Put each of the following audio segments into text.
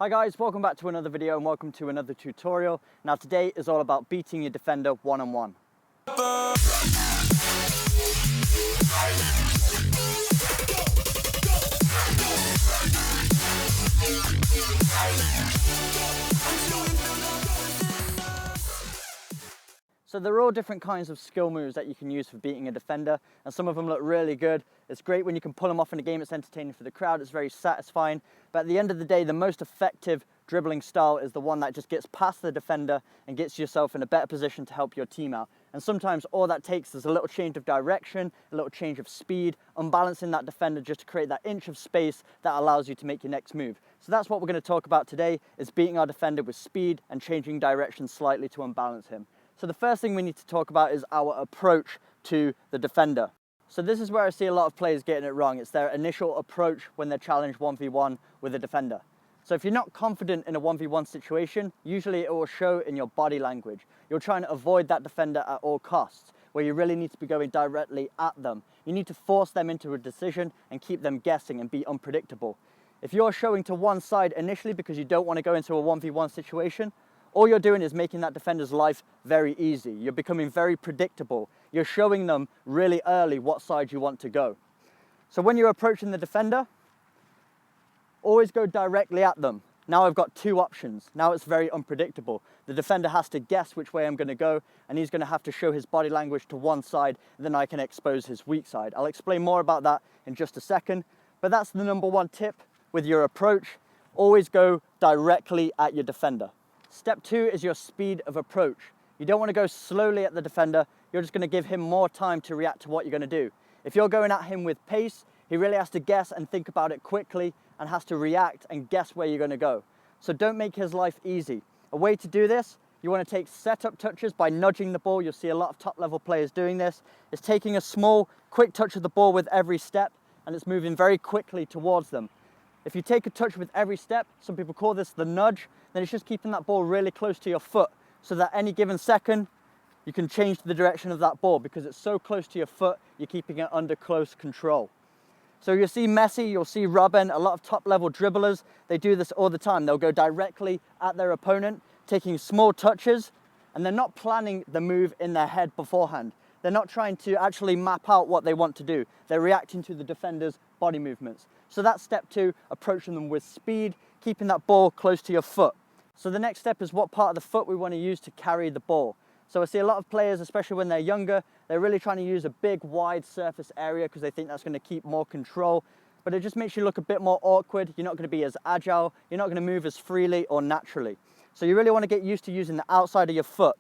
Hi guys, welcome back to another video and welcome to another tutorial. Now today is all about beating your defender one-on-one. So there are all different kinds of skill moves that you can use for beating a defender, and some of them look really good. It's great when you can pull them off in a game, it's entertaining for the crowd, it's very satisfying. But at the end of the day, the most effective dribbling style is the one that just gets past the defender and gets yourself in a better position to help your team out. And sometimes all that takes is a little change of direction, a little change of speed, unbalancing that defender just to create that inch of space that allows you to make your next move. So that's what we're going to talk about today, is beating our defender with speed and changing direction slightly to unbalance him. So the first thing we need to talk about is our approach to the defender. So this is where I see a lot of players getting it wrong. It's their initial approach when they're challenged 1v1 with a defender. So if you're not confident in a 1v1 situation, usually it will show in your body language. You're trying to avoid that defender at all costs, where you really need to be going directly at them. You need to force them into a decision and keep them guessing and be unpredictable. If you're showing to one side initially because you don't want to go into a 1v1 situation, all you're doing is making that defender's life very easy. You're becoming very predictable. You're showing them really early what side you want to go. So when you're approaching the defender, always go directly at them. Now I've got two options. Now it's very unpredictable. The defender has to guess which way I'm going to go, and he's going to have to show his body language to one side, and then I can expose his weak side. I'll explain more about that in just a second, but that's the number one tip with your approach. Always go directly at your defender. Step two is your speed of approach. You don't want to go slowly at the defender. You're just going to give him more time to react to what you're going to do. If you're going at him with pace, he really has to guess and think about it quickly and has to react and guess where you're going to go. So don't make his life easy. A way to do this, you want to take setup touches by nudging the ball. You'll see a lot of top level players doing this. It's taking a small, quick touch of the ball with every step, and it's moving very quickly towards them. If you take a touch with every step, some people call this the nudge, then it's just keeping that ball really close to your foot so that any given second, you can change the direction of that ball because it's so close to your foot, you're keeping it under close control. So you'll see Messi, you'll see Robben, a lot of top level dribblers, they do this all the time. They'll go directly at their opponent, taking small touches, and they're not planning the move in their head beforehand. They're not trying to actually map out what they want to do. They're reacting to the defender's body movements. So that's step two, approaching them with speed, keeping that ball close to your foot. So the next step is what part of the foot we want to use to carry the ball. So I see a lot of players, especially when they're younger, they're really trying to use a big wide surface area because they think that's going to keep more control, but it just makes you look a bit more awkward. You're not going to be as agile, you're not going to move as freely or naturally. So you really want to get used to using the outside of your foot.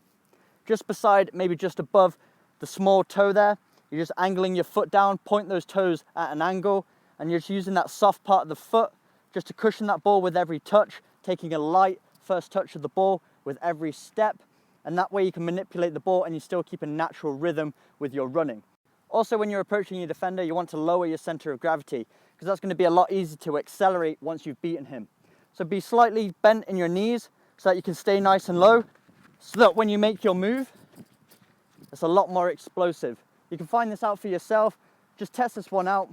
Just beside, maybe just above the small toe there, you're just angling your foot down, point those toes at an angle, and you're just using that soft part of the foot just to cushion that ball with every touch, taking a light first touch of the ball with every step, and that way you can manipulate the ball and you still keep a natural rhythm with your running. Also, when you're approaching your defender, you want to lower your center of gravity because that's going to be a lot easier to accelerate once you've beaten him. So be slightly bent in your knees so that you can stay nice and low, so that when you make your move, it's a lot more explosive. You can find this out for yourself. Just test this one out.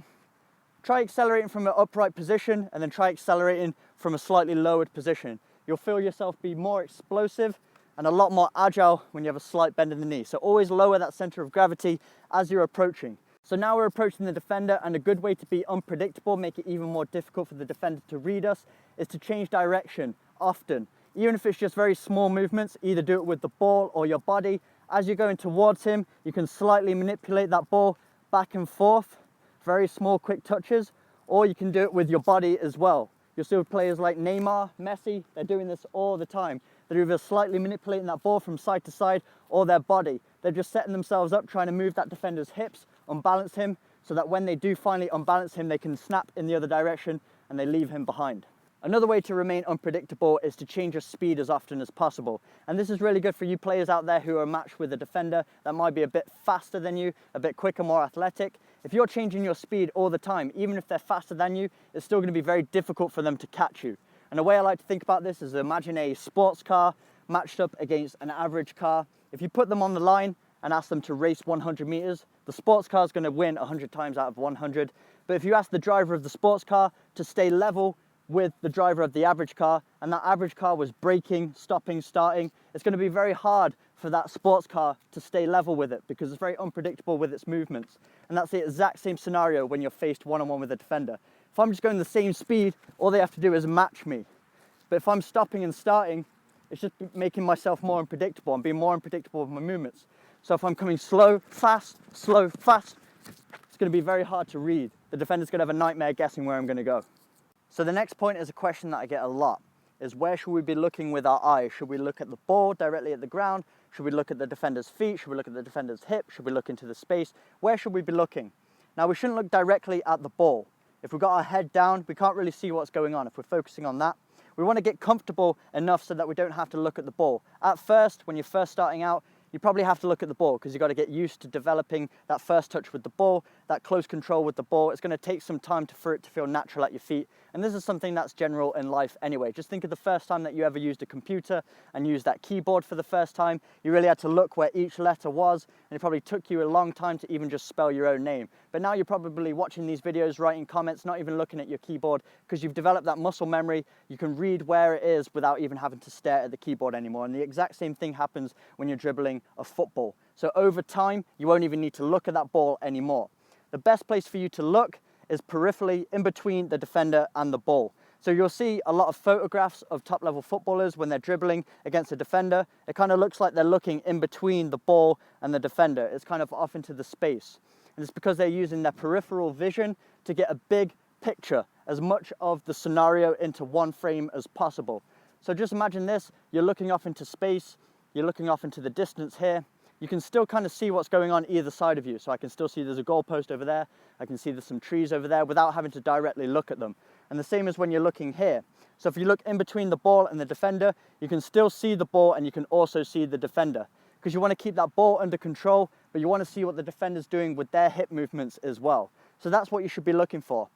Try accelerating from an upright position and then try accelerating from a slightly lowered position. You'll feel yourself be more explosive and a lot more agile when you have a slight bend in the knee. So always lower that center of gravity as you're approaching. So now we're approaching the defender, and a good way to be unpredictable, make it even more difficult for the defender to read us, is to change direction often. Even if it's just very small movements, either do it with the ball or your body. As you're going towards him, you can slightly manipulate that ball back and forth, very small quick touches, or you can do it with your body as well. You'll see players like Neymar, Messi, they're doing this all the time. They're either slightly manipulating that ball from side to side or their body. They're just setting themselves up, trying to move that defender's hips, unbalance him, so that when they do finally unbalance him, they can snap in the other direction and they leave him behind. Another way to remain unpredictable is to change your speed as often as possible. And this is really good for you players out there who are matched with a defender that might be a bit faster than you, a bit quicker, more athletic. If you're changing your speed all the time, even if they're faster than you, it's still going to be very difficult for them to catch you. And the way I like to think about this is imagine a sports car matched up against an average car. If you put them on the line and ask them to race 100 meters, the sports car is going to win 100 times out of 100. But if you ask the driver of the sports car to stay level with the driver of the average car, and that average car was braking, stopping, starting, it's going to be very hard for that sports car to stay level with it because it's very unpredictable with its movements. And that's the exact same scenario when you're faced one-on-one with a defender. If I'm just going the same speed, all they have to do is match me. But if I'm stopping and starting, it's just making myself more unpredictable and being more unpredictable with my movements. So if I'm coming slow, fast, it's going to be very hard to read. The defender's going to have a nightmare guessing where I'm going to go. So the next point is a question that I get a lot, is where should we be looking with our eyes? Should we look at the ball directly at the ground? Should we look at the defender's feet? Should we look at the defender's hip? Should we look into the space? Where should we be looking? Now, we shouldn't look directly at the ball. If we've got our head down, we can't really see what's going on if we're focusing on that. We want to get comfortable enough so that we don't have to look at the ball. At first, when you're first starting out, you probably have to look at the ball because you've got to get used to developing that first touch with the ball, that close control with the ball. It's going to take some time for it to feel natural at your feet. And this is something that's general in life anyway. Just think of the first time that you ever used a computer and used that keyboard for the first time. You really had to look where each letter was, and it probably took you a long time to even just spell your own name. But now you're probably watching these videos, writing comments, not even looking at your keyboard because you've developed that muscle memory. You can read where it is without even having to stare at the keyboard anymore. And the exact same thing happens when you're dribbling a football. So over time, you won't even need to look at that ball anymore. The best place for you to look is peripherally in between the defender and the ball. So you'll see a lot of photographs of top-level footballers when they're dribbling against a defender. It kind of looks like they're looking in between the ball and the defender. It's kind of off into the space. And it's because they're using their peripheral vision to get a big picture, as much of the scenario into one frame as possible. So just imagine this, you're looking off into space, you're looking off into the distance here. You can still kind of see what's going on either side of you. So I can still see there's a goalpost over there. I can see there's some trees over there without having to directly look at them. And the same as when you're looking here. So if you look in between the ball and the defender, you can still see the ball and you can also see the defender. Because you want to keep that ball under control, but you want to see what the defender's doing with their hip movements as well. So that's what you should be looking for.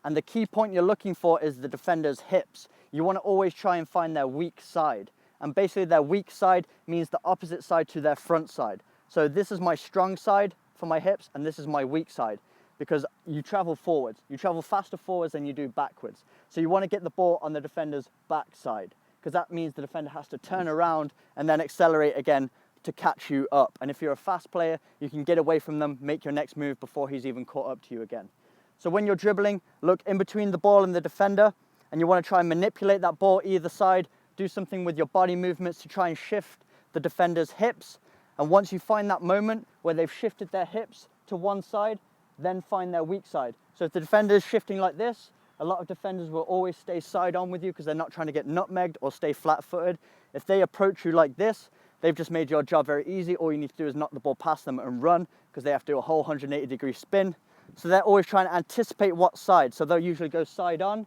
And the key point you're looking for is the defender's hips. You want to always try and find their weak side. And basically their weak side means the opposite side to their front side. So this is my strong side for my hips and this is my weak side because you travel forwards. You travel faster forwards than you do backwards. So you want to get the ball on the defender's back side because that means the defender has to turn around and then accelerate again to catch you up. And if you're a fast player, you can get away from them, make your next move before he's even caught up to you again. So when you're dribbling, look in between the ball and the defender and you want to try and manipulate that ball either side. Do something with your body movements to try and shift the defender's hips. And once you find that moment where they've shifted their hips to one side, then find their weak side. So if the defender is shifting like this, a lot of defenders will always stay side on with you because they're not trying to get nutmegged or stay flat-footed. If they approach you like this, they've just made your job very easy. All you need to do is knock the ball past them and run because they have to do a whole 180-degree spin. So they're always trying to anticipate what side. So they'll usually go side on.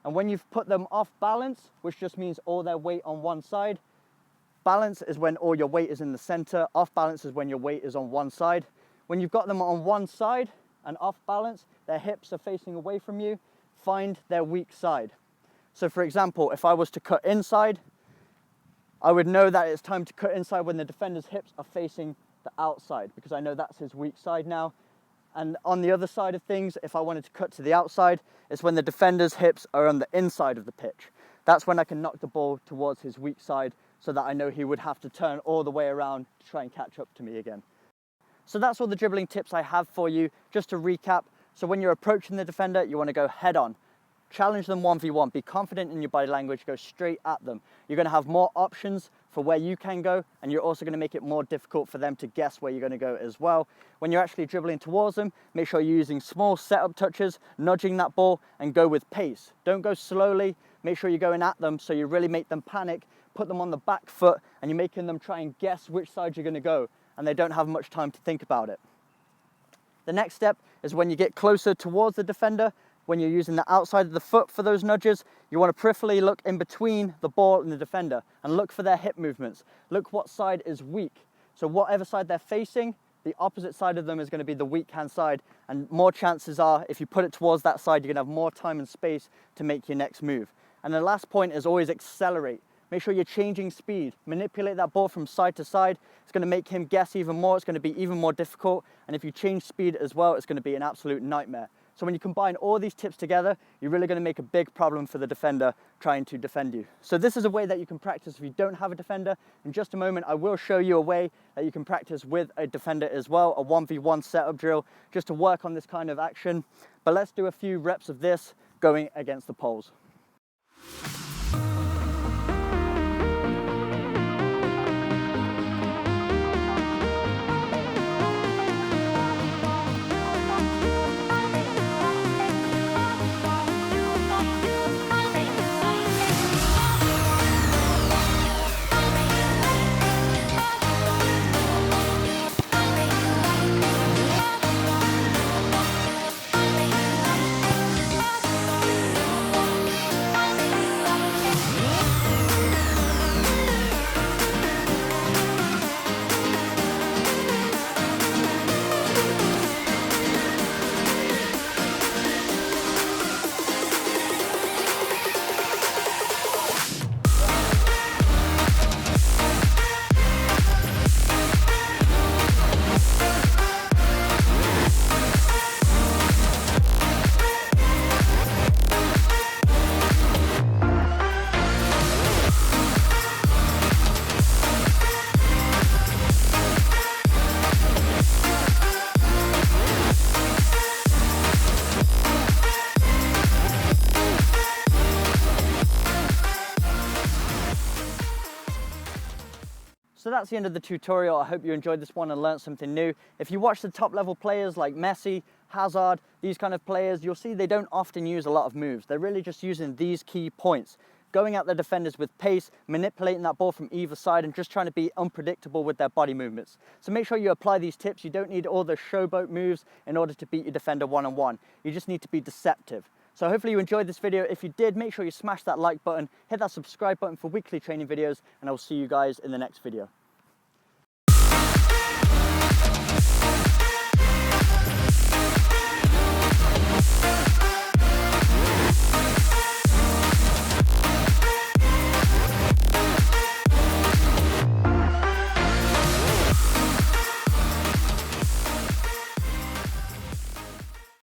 And when you've put them off balance, which just means all their weight on one side, balance is when all your weight is in the center, off balance is when your weight is on one side. When you've got them on one side and off balance, their hips are facing away from you, find their weak side. So for example, if I was to cut inside, I would know that it's time to cut inside when the defender's hips are facing the outside because I know that's his weak side now. And on the other side of things, if I wanted to cut to the outside, it's when the defender's hips are on the inside of the pitch. That's when I can knock the ball towards his weak side so that I know he would have to turn all the way around to try and catch up to me again. So that's all the dribbling tips I have for you. Just to recap, so when you're approaching the defender, you want to go head on. Challenge them 1v1, be confident in your body language, go straight at them. You're going to have more options for where you can go, and you're also going to make it more difficult for them to guess where you're going to go as well. When you're actually dribbling towards them, make sure you're using small setup touches, nudging that ball, and go with pace. Don't go slowly, make sure you're going at them so you really make them panic, put them on the back foot, and you're making them try and guess which side you're going to go, and they don't have much time to think about it. The next step is when you get closer towards the defender, when you're using the outside of the foot for those nudges, you want to peripherally look in between the ball and the defender and look for their hip movements. Look what side is weak. So whatever side they're facing, the opposite side of them is going to be the weak hand side, and more chances are if you put it towards that side, you're going to have more time and space to make your next move. And the last point is always accelerate. Make sure you're changing speed. Manipulate that ball from side to side. It's going to make him guess even more. It's going to be even more difficult. And if you change speed as well, it's going to be an absolute nightmare. So when you combine all these tips together, you're really going to make a big problem for the defender trying to defend you. So this is a way that you can practice if you don't have a defender. In just a moment, I will show you a way that you can practice with a defender as well, a 1v1 setup drill, just to work on this kind of action. But let's do a few reps of this going against the poles. So that's the end of the tutorial. I hope you enjoyed this one and learned something new. If you watch the top level players like Messi, Hazard, these kind of players, you'll see they don't often use a lot of moves. They're really just using these key points. Going at their defenders with pace, manipulating that ball from either side, and just trying to be unpredictable with their body movements. So make sure you apply these tips. You don't need all the showboat moves in order to beat your defender one-on-one. You just need to be deceptive. So hopefully you enjoyed this video. If you did, make sure you smash that like button, hit that subscribe button for weekly training videos, and I will see you guys in the next video.